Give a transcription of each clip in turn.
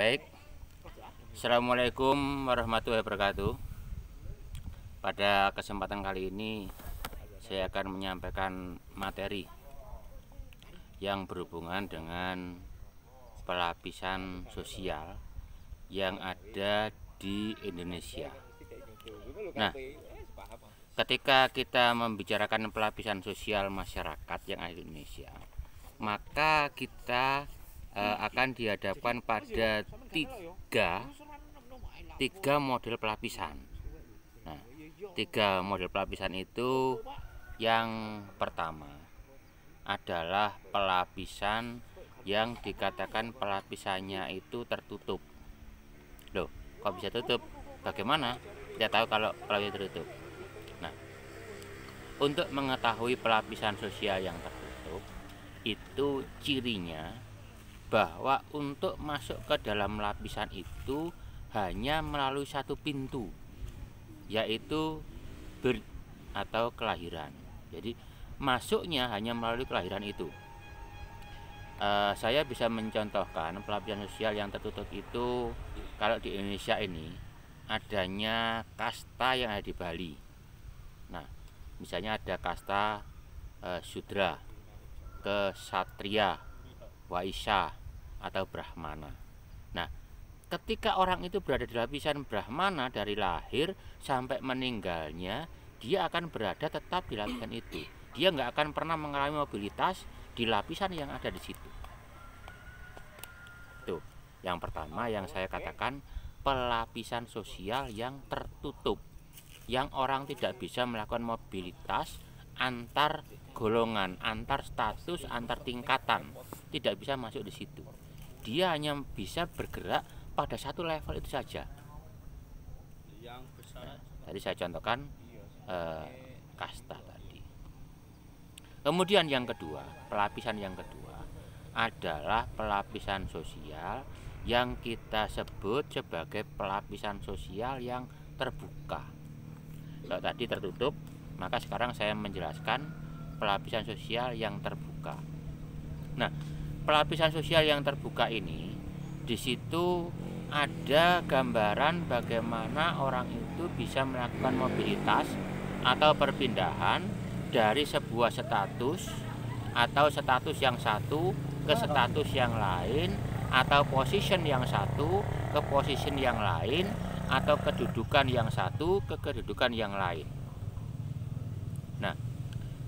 Baik, Assalamualaikum warahmatullahi wabarakatuh. Pada kesempatan kali ini saya akan menyampaikan materi yang berhubungan dengan pelapisan sosial yang ada di Indonesia. Nah, ketika kita membicarakan pelapisan sosial masyarakat yang ada di Indonesia, maka kita akan dihadapkan pada tiga model pelapisan. Nah, tiga model pelapisan itu, yang pertama adalah pelapisan yang dikatakan pelapisannya itu tertutup. Loh, kok bisa tutup? Bagaimana kita tahu kalau pelapisan tertutup? Nah, untuk mengetahui pelapisan sosial yang tertutup, itu cirinya bahwa untuk masuk ke dalam lapisan itu hanya melalui satu pintu, yaitu birth atau kelahiran. Jadi masuknya hanya melalui kelahiran itu. Saya bisa mencontohkan pelapisan sosial yang tertutup itu kalau di Indonesia ini adanya kasta yang ada di Bali. Nah, misalnya ada kasta Sudra, Kesatria, Waisya, atau Brahmana. Nah, ketika orang itu berada di lapisan Brahmana dari lahir sampai meninggalnya, dia akan berada tetap di lapisan itu. Dia nggak akan pernah mengalami mobilitas di lapisan yang ada di situ. Tuh, yang pertama yang saya katakan pelapisan sosial yang tertutup, yang orang tidak bisa melakukan mobilitas antar golongan, antar status, antar tingkatan, tidak bisa masuk di situ. Dia hanya bisa bergerak pada satu level itu saja. Nah, tadi saya contohkan kasta tadi. Kemudian yang kedua, pelapisan yang kedua adalah pelapisan sosial yang kita sebut sebagai pelapisan sosial yang terbuka. Kalau tadi tertutup, maka sekarang saya menjelaskan pelapisan sosial yang terbuka. Nah, pelapisan sosial yang terbuka ini, di situ ada gambaran bagaimana orang itu bisa melakukan mobilitas atau perpindahan dari sebuah status atau status yang satu ke status yang lain, atau position yang satu ke position yang lain, atau kedudukan yang satu ke kedudukan yang lain. Nah,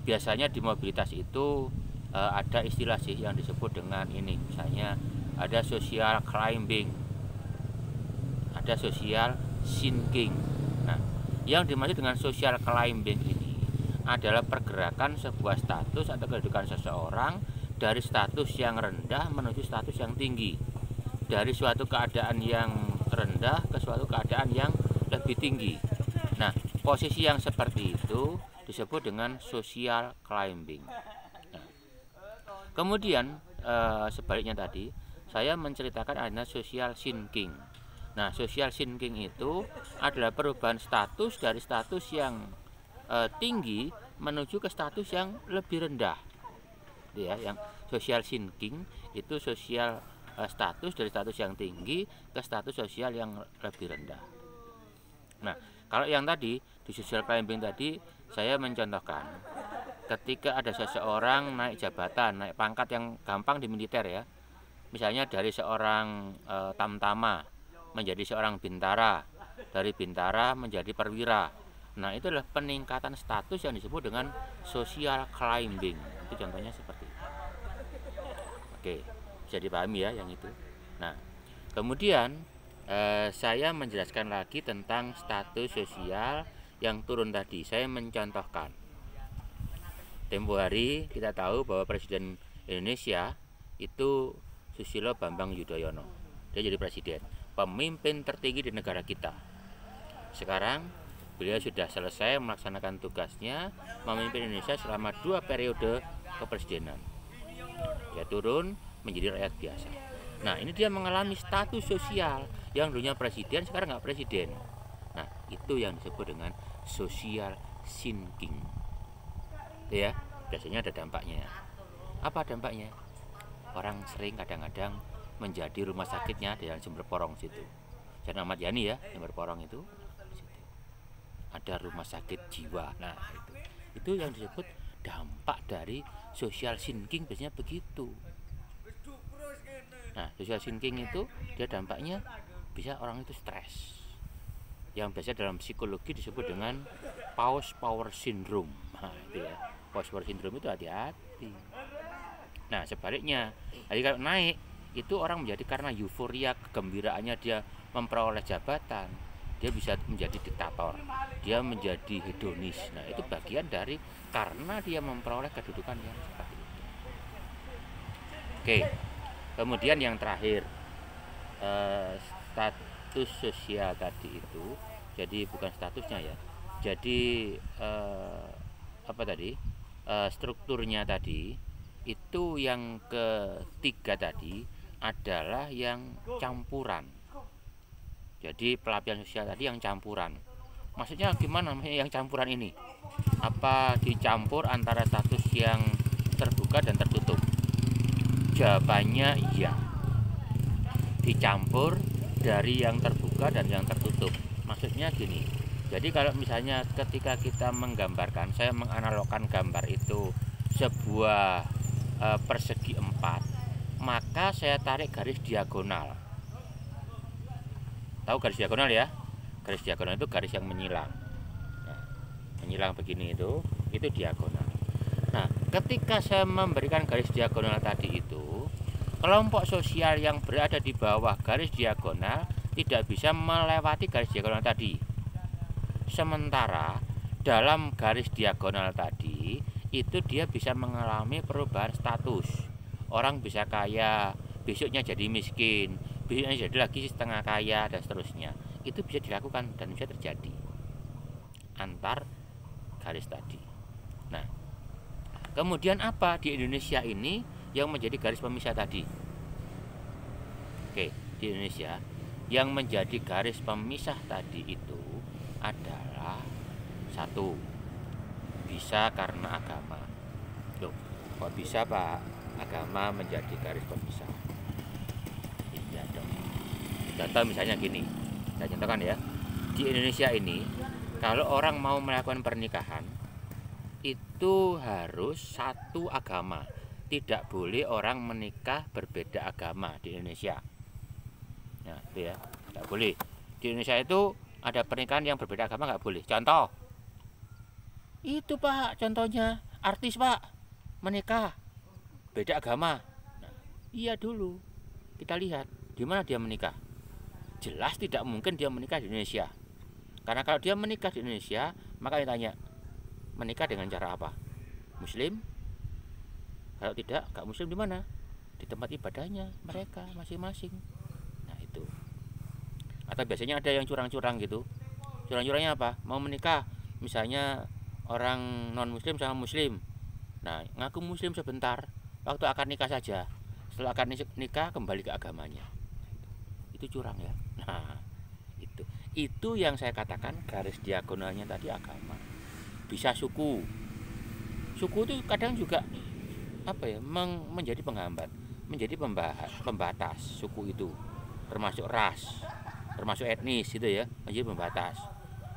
biasanya di mobilitas itu ada istilah sih yang disebut dengan ini, misalnya ada social climbing, ada social sinking. Nah, yang dimaksud dengan social climbing ini adalah pergerakan sebuah status atau kedudukan seseorang dari status yang rendah menuju status yang tinggi, dari suatu keadaan yang rendah ke suatu keadaan yang lebih tinggi. Nah, posisi yang seperti itu disebut dengan social climbing. Kemudian sebaliknya tadi saya menceritakan ada social sinking. Nah, social sinking itu adalah perubahan status dari status yang tinggi menuju ke status yang lebih rendah. Ya, yang social sinking itu sosial status dari status yang tinggi ke status sosial yang lebih rendah. Nah, kalau yang tadi di social climbing tadi saya mencontohkan ketika ada seseorang naik jabatan, naik pangkat yang gampang di militer ya. Misalnya dari seorang tamtama menjadi seorang bintara, dari bintara menjadi perwira. Nah, itu adalah peningkatan status yang disebut dengan social climbing. Itu contohnya seperti itu. Oke, bisa dipahami ya yang itu. Nah, kemudian saya menjelaskan lagi tentang status sosial yang turun tadi. Saya mencontohkan tempo hari kita tahu bahwa Presiden Indonesia itu Susilo Bambang Yudhoyono. Dia jadi presiden, pemimpin tertinggi di negara kita. Sekarang beliau sudah selesai melaksanakan tugasnya memimpin Indonesia selama 2 periode kepresidenan. Dia turun menjadi rakyat biasa. Nah, ini dia mengalami status sosial yang dulunya presiden, sekarang nggak presiden. Nah, itu yang disebut dengan social sinking. Ya, biasanya ada dampaknya. Apa dampaknya? Orang sering kadang-kadang menjadi rumah sakitnya di Jember Porong situ. Jalan Ahmad Yani ya, Jember Porong itu situ. Ada rumah sakit jiwa. Nah, itu yang disebut dampak dari social thinking, biasanya begitu. Nah, social thinking itu dia dampaknya bisa orang itu stres. Yang biasa dalam psikologi disebut dengan post power syndrome. Nah, itu ya. Post power syndrome itu hati-hati. Nah, sebaliknya, jadi kalau naik itu orang menjadi karena euforia, kegembiraannya dia memperoleh jabatan, dia bisa menjadi diktator, dia menjadi hedonis. Nah, itu bagian dari karena dia memperoleh kedudukan yang seperti itu. Oke, kemudian yang terakhir, status sosial tadi itu, jadi bukan statusnya ya, jadi apa tadi, strukturnya tadi itu yang ketiga tadi adalah yang campuran. Jadi pelapisan sosial tadi yang campuran. Maksudnya gimana yang campuran ini? Apa dicampur antara status yang terbuka dan tertutup? Jawabannya iya. Dicampur dari yang terbuka dan yang tertutup. Maksudnya gini. Jadi kalau misalnya ketika kita menggambarkan, saya menganalogkan gambar itu sebuah persegi 4, maka saya tarik garis diagonal. Tahu garis diagonal ya? Garis diagonal itu garis yang menyilang. Nah, menyilang begini itu diagonal. Nah, ketika saya memberikan garis diagonal tadi itu, kelompok sosial yang berada di bawah garis diagonal tidak bisa melewati garis diagonal tadi. Sementara dalam garis diagonal tadi itu dia bisa mengalami perubahan status. Orang bisa kaya, besoknya jadi miskin, besoknya jadi lagi setengah kaya, dan seterusnya. Itu bisa dilakukan dan bisa terjadi antar garis tadi. Nah, kemudian apa di Indonesia ini yang menjadi garis pemisah tadi? Oke, di Indonesia yang menjadi garis pemisah tadi itu adalah satu, bisa karena agama. Loh, kok bisa Pak agama menjadi garis pemisah? Iya dong. Contoh misalnya gini, saya contohkan ya. Di Indonesia ini kalau orang mau melakukan pernikahan itu harus satu agama. Tidak boleh orang menikah berbeda agama di Indonesia. Nah, itu ya, nggak boleh. Di Indonesia itu ada pernikahan yang berbeda agama nggak boleh. Contoh, itu Pak, contohnya artis Pak menikah beda agama. Nah, iya dulu kita lihat di mana dia menikah. Jelas tidak mungkin dia menikah di Indonesia. Karena kalau dia menikah di Indonesia, maka ditanya, menikah dengan cara apa? Muslim? Kalau tidak, gak Muslim di mana? Di tempat ibadahnya mereka masing-masing. Nah itu. Atau biasanya ada yang curang-curang gitu. Curang-curangnya apa? Mau menikah, misalnya orang non-Muslim sama Muslim. Nah, ngaku Muslim sebentar, waktu akan nikah saja. Setelah akan nikah kembali ke agamanya. Itu curang ya. Nah, itu yang saya katakan garis diagonalnya tadi agama. Bisa suku. Suku itu kadang juga apa ya? Menjadi penghambat, menjadi pembatas suku itu. Termasuk ras, termasuk etnis itu ya, menjadi pembatas.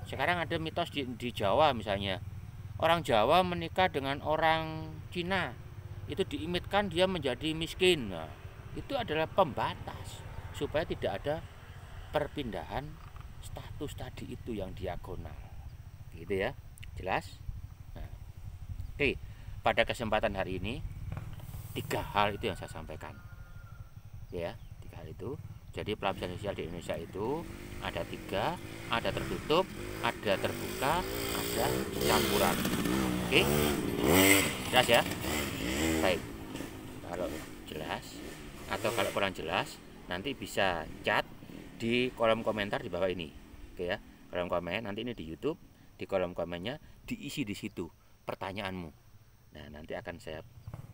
Sekarang ada mitos di Jawa misalnya. Orang Jawa menikah dengan orang Cina, itu diimitkan dia menjadi miskin. Nah, itu adalah pembatas supaya tidak ada perpindahan status tadi itu yang diagonal. Gitu ya. Jelas? Nah, oke, pada kesempatan hari ini 3 hal itu yang saya sampaikan. Ya, 3 hal itu. Jadi pelapisan sosial di Indonesia itu ada 3, ada tertutup, ada terbuka, ada campuran. Oke? Jelas ya? Baik. Kalau jelas atau kalau kurang jelas, nanti bisa chat di kolom komentar di bawah ini. Oke ya? Kolom komen nanti ini di YouTube, di kolom komennya diisi di situ pertanyaanmu. Nah, nanti akan saya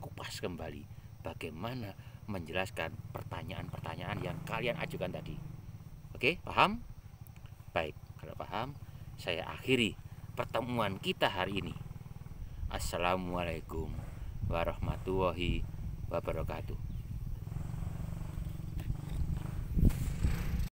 kupas kembali bagaimana menjelaskan pertanyaan-pertanyaan yang kalian ajukan tadi. Oke, paham? Baik, kalau paham, saya akhiri pertemuan kita hari ini. Assalamualaikum warahmatullahi wabarakatuh.